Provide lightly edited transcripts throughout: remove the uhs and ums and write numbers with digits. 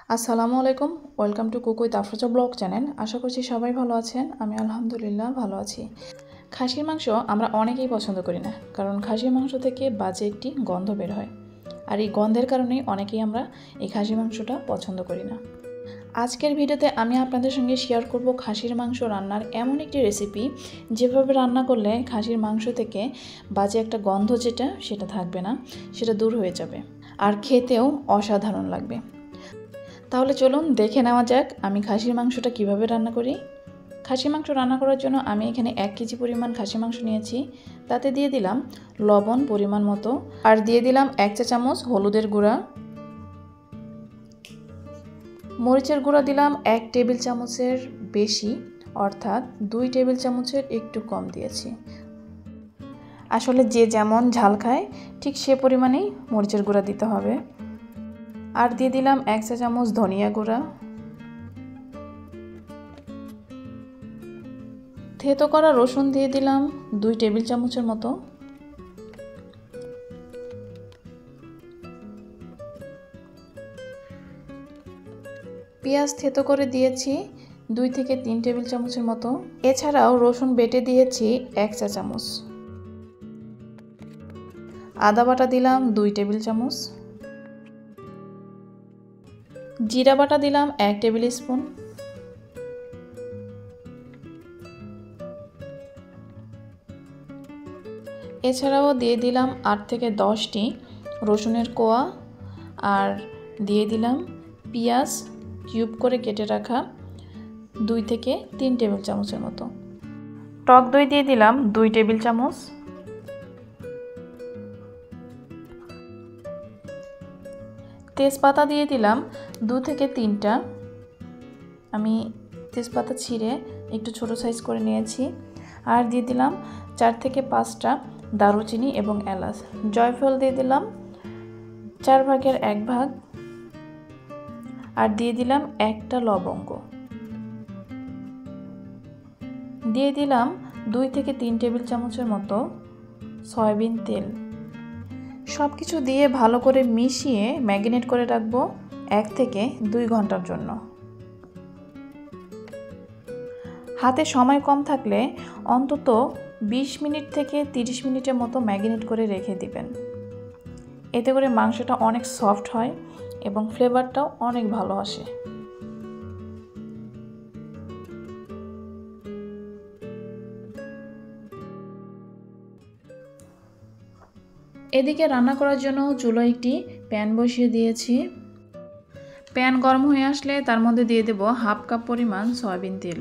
আসসালামু আলাইকুম। Welcome to cook with Afroza blog channel. আশা করছি সবাই ভালো আছেন। আমি আলহামদুলিল্লাহ ভালো আছি। খাসির মাংস আমরা অনেকেই পছন্দ করি না, কারণ খাসির মাংস থেকে বাজে একটি গন্ধ বের হয়। আর এই গন্ধের কারণেই অনেকেই আমরা এই খাসির মাংসটা পছন্দ করি না। আজকের ভিডিওতে আমি আপনাদের সঙ্গে শেয়ার করব খাসির মাংস রান্নার এমন একটি রেসিপি, যেভাবে রান্না করলে খাসির মাংস থেকে বাজে একটা গন্ধ সেটা থাকবে না, সেটা দূর হয়ে যাবে আর খেতেও অসাধারণ লাগবে। তাহলে চলুন দেখে নেওয়া যাক আমি খাসির মাংসটা কিভাবে রান্না করি। খাসির মাংস রান্না করার জন্য আমি এখানে 1 কেজি পরিমাণ খাসির মাংস নিয়েছি। তাতে দিয়ে দিলাম লবণ পরিমাণ মতো, আর দিয়ে দিলাম 1 চা চামচ হলুদের গুঁড়া। মরিচের গুঁড়া দিলাম 1 টেবিল চামচের বেশি, অর্থাৎ 2 টেবিল চামচের একটু কম দিয়েছি। আসলে যে যেমন ঝাল খায় ঠিক সে পরিমাণেই মরিচের গুঁড়া দিতে হবে। আর দিয়ে দিলাম 1 চা চামচ ধনিয়া গুঁড়া। থেতো করা রসুন দিয়ে দিলাম 2 টেবিল চামচের মতো। পেঁয়াজ থেতো করে দিয়েছি 2 থেকে 3 টেবিল চামচের মতো। এছাড়াও রসুন বেটে দিয়েছি 1 চা চামচ। আদা বাটা দিলাম 2 টেবিল চামচ। জিরা বাটা দিলাম 1 টেবিল স্পুন। এছাড়াও দিয়ে দিলাম 8 থেকে 10টি রসুনের কোয়া, আর দিয়ে দিলাম পেঁয়াজ কিউব করে কেটে রাখা 2 থেকে 3 টেবিল চামচের মতো। টক দই দিয়ে দিলাম 2 টেবিল চামচ। তেজপাতা দিয়ে দিলাম 2 থেকে 3টা। আমি তেজপাতা ছিঁড়ে একটু ছোট সাইজ করে নিয়েছি। আর দিয়ে দিলাম 4 থেকে 5টা দারুচিনি এবং এলাচ। জয়ফল দিয়ে দিলাম 4 ভাগের 1 ভাগ। আর দিয়ে দিলাম 1টা লবঙ্গ। দিয়ে দিলাম 2 থেকে 3 টেবিল চামচের মতো সয়াবিন তেল। সব কিছু দিয়ে ভালো করে মিশিয়ে ম্যারিনেট করে রাখবো 1 থেকে 2 ঘন্টার জন্য। হাতে সময় কম থাকলে অন্তত 20 মিনিট থেকে 30 মিনিটের মতো ম্যারিনেট করে রেখে দিবেন। এতে করে মাংসটা অনেক সফট হয় এবং ফ্লেভারটাও অনেক ভালো আসে। এদিকে রান্না করার জন্য চুলায় একটি প্যান বসিয়ে দিয়েছি। প্যান গরম হয়ে আসলে তার মধ্যে দিয়ে দেব হাফ কাপ পরিমাণ সয়াবিন তেল।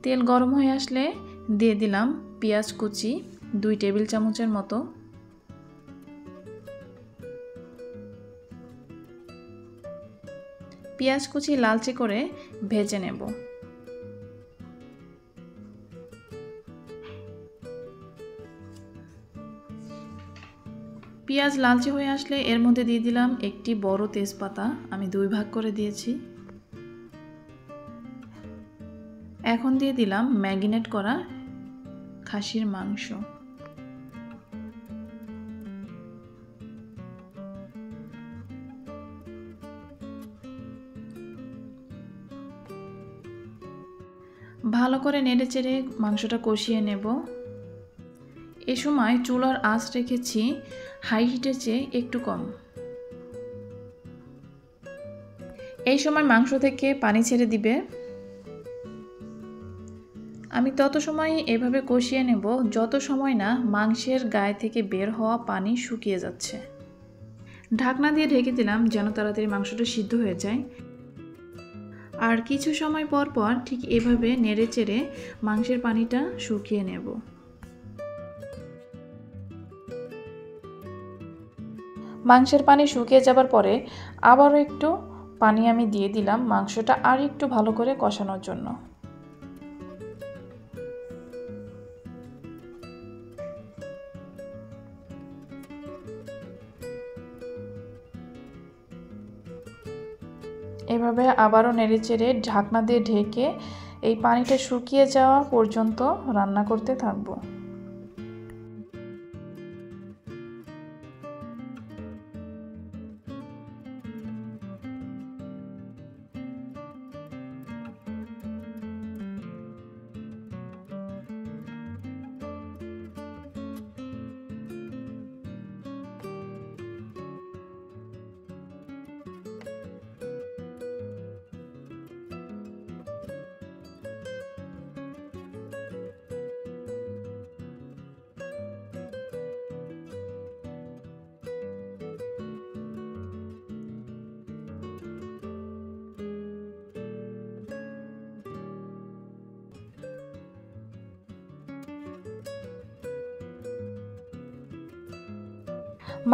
তেল গরম হয়ে আসলে দিয়ে দিলাম পেঁয়াজ কুচি 2 টেবিল চামচের মতো। পেঁয়াজ কুচি লালচে করে ভেজে নেব। পেঁয়াজ লালচে হয়ে আসলে এর মধ্যে দিয়ে দিলাম একটি বড় তেজপাতা, আমি 2 ভাগ করে দিয়েছি। এখন দিয়ে দিলাম ম্যারিনেট করা খাসির মাংস। ভালো করে নেড়েচেড়ে মাংসটা কষিয়ে নেব। এ সময় চুলার আঁচ রেখেছি হাই হিটের চেয়ে একটু কম। এই সময় মাংস থেকে পানি ছেড়ে দিবে। আমি তত সময় এভাবে কষিয়ে নেব যত সময় না মাংসের গায়ে থেকে বের হওয়া পানি শুকিয়ে যাচ্ছে। ঢাকনা দিয়ে ঢেকে দিলাম যেন তাড়াতাড়ি মাংসটা সিদ্ধ হয়ে যায়। আর কিছু সময় পর পর ঠিক এভাবে নেড়েচেড়ে মাংসের পানিটা শুকিয়ে নেব। মাংসের পানি শুকিয়ে যাবার পরে আবারও একটু পানি আমি দিয়ে দিলাম মাংসটা আর একটু ভালো করে কষানোর জন্য। এভাবে আবারও নেড়েচেড়ে ঢাকনা দিয়ে ঢেকে এই পানিটা শুকিয়ে যাওয়া পর্যন্ত রান্না করতে থাকবো।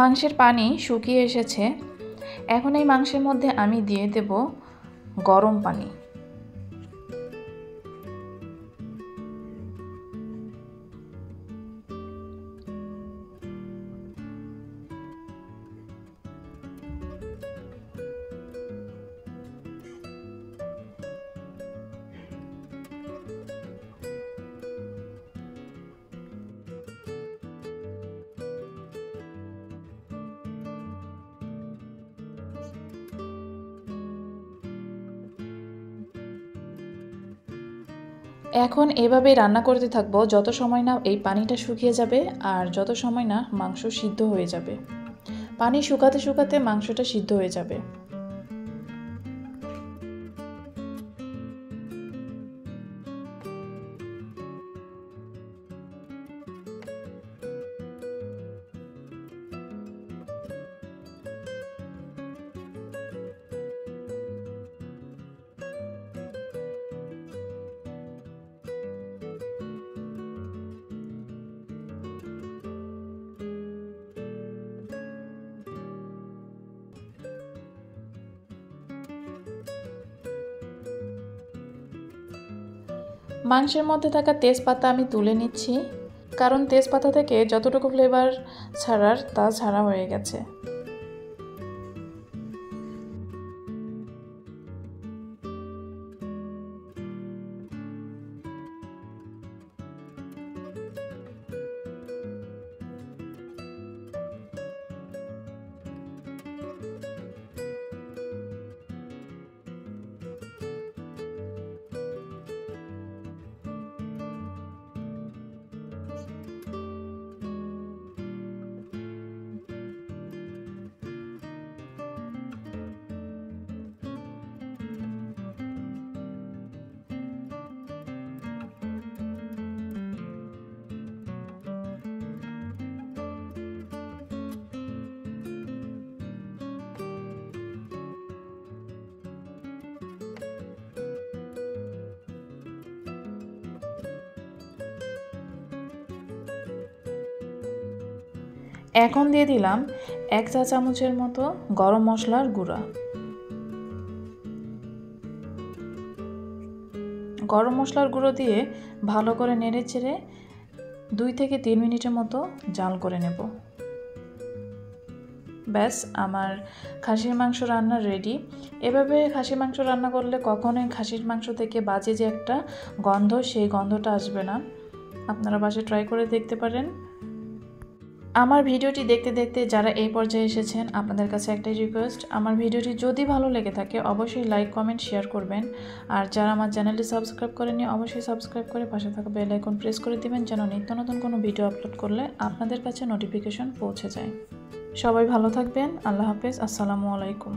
মাংসের পানি শুকিয়ে এসেছে। এখন এই মাংসের মধ্যে আমি দিয়ে দেব গরম পানি। এখন এভাবেই রান্না করতে থাকবো যত সময় না এই পানিটা শুকিয়ে যাবে আর যত সময় না মাংস সিদ্ধ হয়ে যাবে। পানি শুকাতে শুকাতে মাংসটা সিদ্ধ হয়ে যাবে। মাংসের মধ্যে থাকা তেজপাতা আমি তুলে নিচ্ছি, কারণ তেজপাতা থেকে যতটুকু ফ্লেভার ছাড়ার তা ছাড়া হয়ে গেছে। এখন দিয়ে দিলাম 1 চা চামচের মতো গরম মশলার গুঁড়া। গরম মশলার গুঁড়ো দিয়ে ভালো করে নেড়ে চেড়ে 2 থেকে 3 মিনিটের মতো জাল করে নেব। ব্যাস, আমার খাসির মাংস রান্না রেডি। এভাবে খাসির মাংস রান্না করলে কখনোই খাসির মাংস থেকে বাজে যে একটা গন্ধ, সেই গন্ধটা আসবে না। আপনারা বাসায় ট্রাই করে দেখতে পারেন। আমার ভিডিওটি দেখতে দেখতে যারা এই পর্যায়ে এসেছেন, আপনাদের কাছে একটাই রিকোয়েস্ট, আমার ভিডিওটি যদি ভালো লেগে থাকে অবশ্যই লাইক, কমেন্ট, শেয়ার করবেন। আর যারা আমার চ্যানেলটি সাবস্ক্রাইব করেনি অবশ্যই সাবস্ক্রাইব করে পাশে থাকা বেল আইকন প্রেস করে দিবেন, যেন নিত্য নতুন কোনো ভিডিও আপলোড করলে আপনাদের কাছে নোটিফিকেশন পৌঁছে যায়। সবাই ভালো থাকবেন। আল্লাহ হাফেজ। আসসালামু আলাইকুম।